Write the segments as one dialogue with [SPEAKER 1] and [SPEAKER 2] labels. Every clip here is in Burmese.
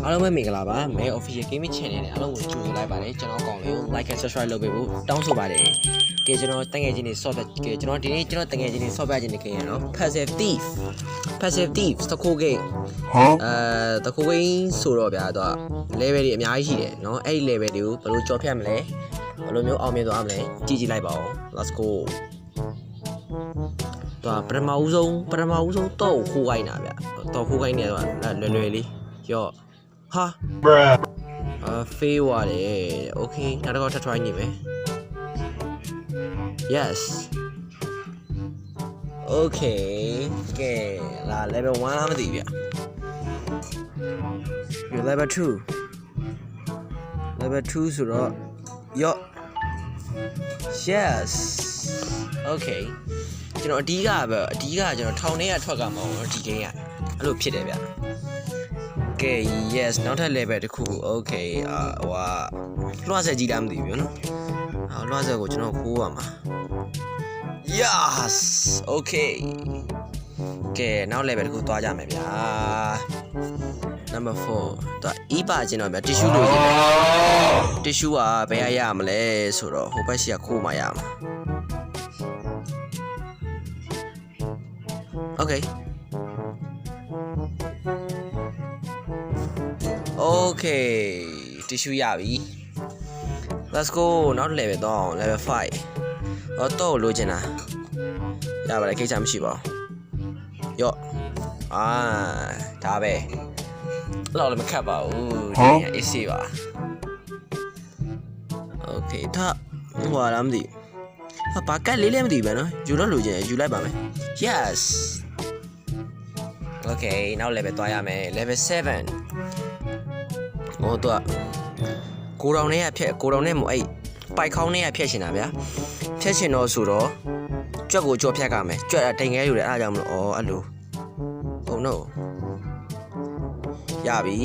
[SPEAKER 1] အားလုံးပဲမင်္ဂလာပါမဲ official gaming channel နဲ့အားလုံးကိုကြိုဆိုလိုက်ပါတယ်ကျွန်တော်ကောင်လေးကို like and subscribe လုပ်ပေးဖို့တောင်းဆိုပါတယ်ကဲကျွန်တော်တငယ်ချင်းတွေ software ကဲကျွန်တော်ဒီနေ့ကျွန်တော်တငယ်ချင်းတွေ software ချင်းတွေခင်ရနော် passive thief တခု game တခု game ဆိုတော့ဗျာတော့ level တွေအများကြီးရှိတယ်နော်အဲ့ဒီ level တွေကိုဘယ်လိုကြော်ဖြတ်မလဲဘယ်လိုမျိုးအောင်မြင်သွားမလဲကြည့်လိုက်ပါဦး let's go တော့ပထမဦးဆုံးတော့ခိုးခိုင်းတာဗျတော့ခိုးခိုင်းနေတော့လွယ်လေးရော့ဟာဖေးသွားတယ် okay နောက်တစ်ခါထပ် try နေမယ် yes okay ကဲလာ level 1လားမသိဗျyou level 2ဆိုတော့ရော့ yes okay ကျွန်တော်အဓိကကျွန်တော်ထောင်ထဲကထွက်ကမဟုတ်ဘူးဒီ game ကအဲ့လိုဖြစ်တယ်ဗျကဲ yes နောက်ထပ် level တစ်ခု okay ဟိုလွှတ်ဆက်ကြည့်လားမသိဘူးနော်လွှတ်ဆက်ကိုကျွန်တော်ခိုးပါမှာ yes okay ကဲနောက် level တစ်ခုသွားကြမယ်ဗျာ number 4တော့ e ပါကျွန်တော်ဗျာ tissue လို့ရေးတယ် tissue ကဘယ်ရမလဲဆိုတော့ဟိုဘက်ရှိကခိုးမှရမှာOkay. Okay. Tissue ရပြီ Let's go. Now level 3, level 5. တော့လိုချင်တာရပါတယ်ကိစ္စမရှိပါဘူးရော့ဒါပဲတော့လည်းမခတ်ပါဘူးဒီနေ့အေးဆေးပါ Okay ဒါဟိုလားမသိဘာကက်လေးလည်းမသိဘူးနော်ယူတော့လိုချင်ယူလိုက်ပါမယ် Yes Okay now level သွားရမယ် level 7ဟိုတော့ကိုတောင်နဲ့ဖြက်ကိုတောင်နဲ့မအဲ့ပိုက်ခေါင်းနဲ့ဖြက်ရှင်တာဗျာဖြက်ရှင်တော့ဆိုတော့ကြွက်ကိုကြော်ဖြတ်ကြမယ်ကြွက်တိမ်ခဲယူတယ်အားကြောင့်မလို့အဲ့လို Oh no ရပြီ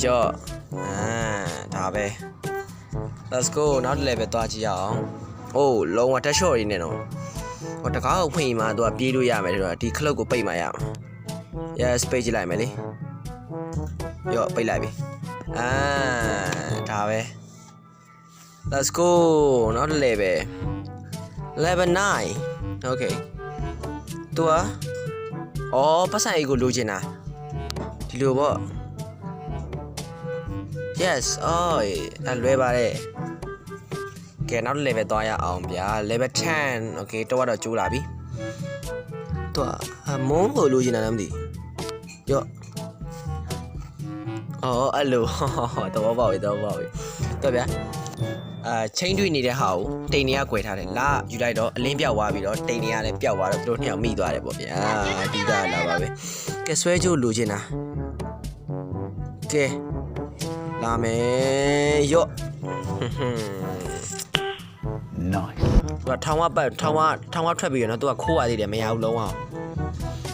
[SPEAKER 1] ရော့ဒါပဲ Let's go now level သွားကြည့်အောင် Oh လုံးဝတက် short ရင်းနဲ့တော့ဟိုတကားကိုဖွင့်မှာသူကပြေးလို့ရမယ်ဆိုတော့ဒီခလုတ်ကိုပိတ်မှရမှာYes ပိတ်ကြည့်လိုက်မယ်လေရော့ပိတ်လိုက်ပြီဒါပဲ Let's go not level 9 Okay သူကပတ်စံအိတ်ကိုလိုချင်တာဒီလိုပေါ့ Yes လွယ်ပါတယ်ကဲနောက် level သွားရအောင်ဗျာ level 10 Okay တော့ကျိုးလာပြီသူကမုန်းကိုလိုချင်တာလည်းမသိရော့အဲ့လိုတော့ပေါ့တော့ဗျာချင်းတွေ့နေတဲ့ဟာကိုတိန်တွေက꿰ထားတယ်လာယူလိုက်တော့အလင်းပြောက်သွားပြီးတော့တိန်တွေကလည်းပျောက်သွားတော့သူတို့နှစ်ယောက်မိသွားတယ်ပေါ့ဗျာဒီကလာပါပဲကဲဆွဲကြိုးလိုချင်တာကဲလာမယ်ရော့
[SPEAKER 2] Nice
[SPEAKER 1] သူကထောင်ဝထွက်ပြီးတော့သူကခိုးရသေးတယ်မရဘူးလုံးအောင်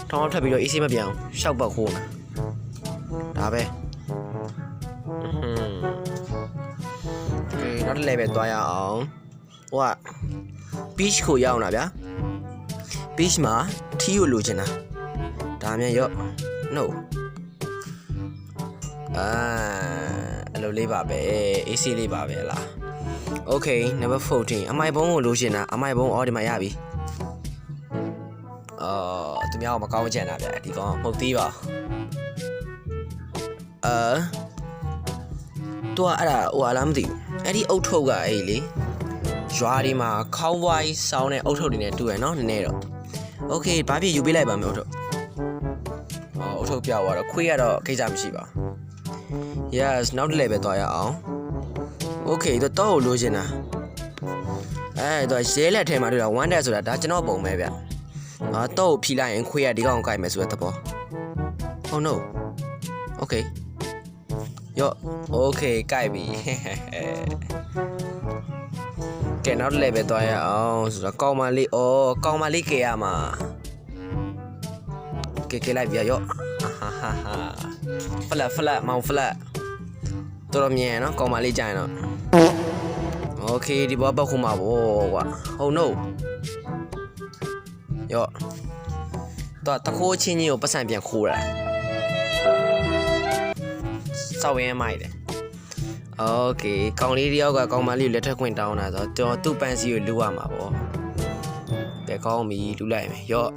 [SPEAKER 1] ထောင်ဝထွက်ပြီးတော့ AC မပြောင်းရှောက်ပတ်ခိုးမှာဒါပဲနောက်တစ် level သွားရအောင်ဟိုက beach ကိုရောက်လာဗျာ beach မှာ ထီးကိုလိုချင်တာဒါမြန်ရော့ no အဲ့လိုလေးပါပဲ AC လေးပါပဲလား Okay number 14အမိုက်ဘုံကိုလိုချင်တာအမိုက်ဘုံဒီမှာရပြီသူများကမကောင်းကြံတာဗျာဒီကောင်မဟုတ်သေးပါသူကအဲ့ဒါဟိုလားမသိဘူးအဲ့ဒီအုတ်ထုတ်ကအဲ့လေရွာဒီမှာခေါင်းဝိုင်းစောင်းတဲ့အုတ်ထုတ်တွေနဲ့တူရယ်နော်နည်းနည်းတော့ Okay ဘာဖြစ်ယူပေးလိုက်ပါမယ်အုတ်ထုတ်အုတ်ထုတ်ပြောက်သွားတော့ခွေးကတော့ကိစ္စမရှိပါဘူး Yes နောက်တစ် level သွားရအောင် Okay တော့လိုချင်တာတော့ရဲလက်ထဲမှာတွေ့တာ one dead ဆိုတာဒါကျွန်တော်ပုံပဲဗျတော့ဖြီလိုက်ရင်ခွေးရဒီကောင်ကိုက်မယ်ဆိုတဲ့သဘော Oh no Okay ရော့ Okay ကိုက်ပြီကဲနောက် level သွားရအောင်ဆိုတော့ကောင်မလေးကောင်မလေးကဲရမှာကဲလိုက်ပြရော့ဖလက်မောင်ဖလက်တော်မြင်နော်ကောင်မလေးကြိုင်တော့ Okay ဒီဘောပတ်ခုမှာပေါ့ကွာ Oh no ရော့တော့တခိုးချင်းကြီးကိုပတ်စံပြန်ခိုးတာ စောက်ရမ်းမိုက်တယ်โอเคကောင်လေးတယောက်ကကောင်မလေးကိုလက်ထက်ခွင့်တောင်းတာဆိုတော့သူ့ပန်းစီကိုလူရမှာပေါ့ကဲကောင်းပြီလူလိုက်မယ်ရော့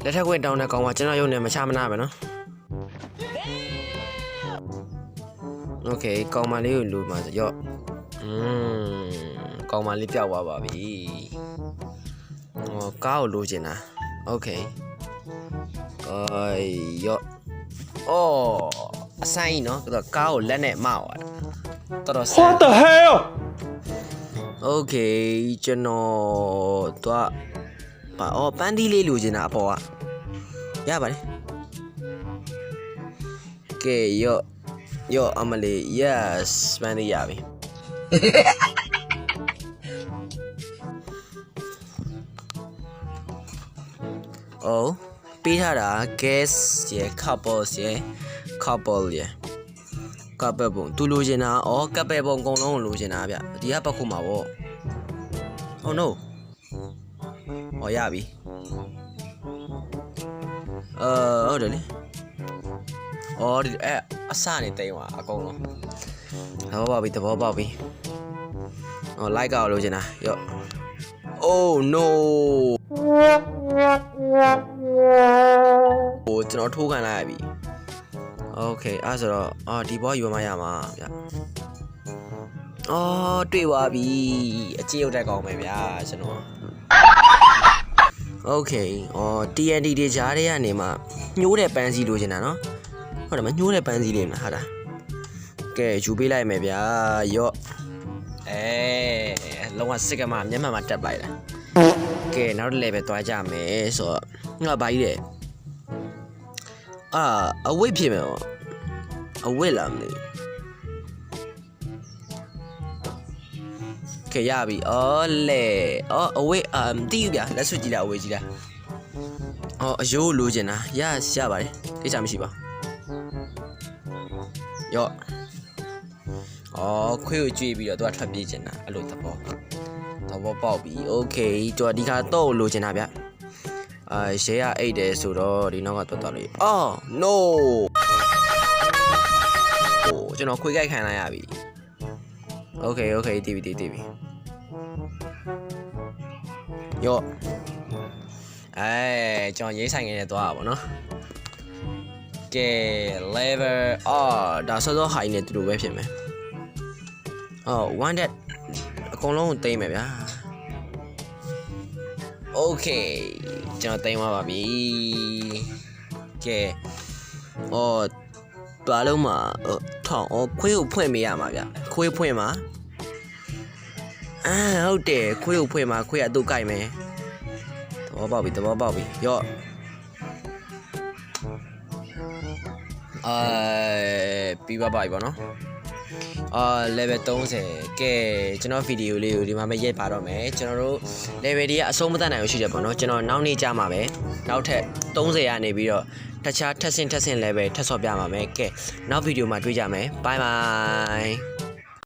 [SPEAKER 1] လက်ထက်ခွင့်တောင်းတဲ့ကောင်ကကျွန်တော်ရုံနဲ့မချမနာပဲနော်โอเคကောင်မလေးကိုလူမှာဆိုရော့ကောင်မလေးပြောက်သွားပါပြီကားကိုလိုချင်တာโอเคရော့အော်အဆိုင်နော်ကားကိုလက်နဲ့မောက်သွားတော်တော်
[SPEAKER 2] What the hell
[SPEAKER 1] Okay ကျွန်တော်တော့ပန်းသီးလေးလိုချင်တာအပေါ်ကရပါတယ်ကဲရော့အမလေး yes ပန်းသီးရပြီအော်ပေးထားတာ gas ရယ် couple ရယ် couple ရယ် couple ပုံသူလိုချင်တာcouple ပုံအကုန်လုံးလိုချင်တာဗျဒီကပတ်ခုမှာပေါ့ oh no ရပြီဟုတ်တယ်လေဒီအစနေတိမ်သွားအကုန်လုံးသဘောပေါက်ပြီlike ကောက်လိုချင်တာရော့ oh no ကျွန်တော်ထိုးခံလိုက်ရပြီ okay အဲ့ဆိုတော့ဒီဘောယူမရမှာဗျတွေ့သွားပြီအကြည့်ရောက်တဲ့ကောင်ပဲဗျာကျွန်တော် okay TNT တွေကြားထဲကနေမှညှိုးတဲ့ပန်းစီလိုချင်တာနော်ဟုတ်တယ်မညှိုးတဲ့ပန်းစီလေးမလားဟာတာကဲယူပေးလိုက်မယ်ဗျာရော့လုံးဝစစ်ကမှမျက်မှန်မှာတက်လိုက်တာကဲနောက်တစ် level သွားကြမယ်ဆိုတော့ငါဘာကြီးလဲအဝိတ်ဖြစ်မယ်အဝိတ်လားမသိကဲရပြီလေအဝိတ်မသိဘူးဗျာလက်ဆွကြည့်လိုက်အဝိတ်ကြည့်လိုက်အယိုးလိုချင်တာရပါတယ်ကိစ္စမရှိပါရော့ခွေးကိုကြွေးပြီးတော့သူကထွက်ပြေးချင်တာအဲ့လိုသဘောပေါက်ပြီ okay ကျွန်တော်ဒီခါတော့လိုချင်တာဗျရှယ်ရအိတ်တယ်ဆိုတော့ဒီနောက်ကသွားလို့no ကျွန်တော်ခွေးကြိုက်ခံလိုက်ရပြီ okay တီးပြီရော့ကျွန်တော်ရေးဆိုင်နေသွားတာပေါ့နော်ကဲ level ဒါစော high နဲ့တူတူပဲဖြစ်မယ်one that အကုန်လုံးသိမ့်မယ်ဗျာ okay ကျွန်တော်သိမ့်သွားပါပြီကဲဘာလုံးမှာထောင်းခွေးကိုဖွင့်ပေးရမှာဗျခွေးဖွင့်မှာဟုတ်တယ်ခွေးကိုဖွင့်မှာခွေးကအတူကြိုက်မယ်သဘောပေါက်ပြီရော့ပြီးပါပြီပေါ့နော်level 30ကဲကျွန်တော်ဗီဒီယိုလေးကိုဒီမှာမရိုက်ပါတော့မယ်ကျွန်တော်တို့ level တွေကအဆုံးမသတ်နိုင်ဘူးရှိတယ်ပေါ့နော်ကျွန်တော်နောက်နေ့ကြာမှာပဲနောက်ထပ်30ကနေပြီးတော့တခြားထက်ဆင့် level ထပ်ဆော့ပြမှာမယ်ကဲနောက်ဗီဒီယိုမှာတွေ့ကြမယ် bye bye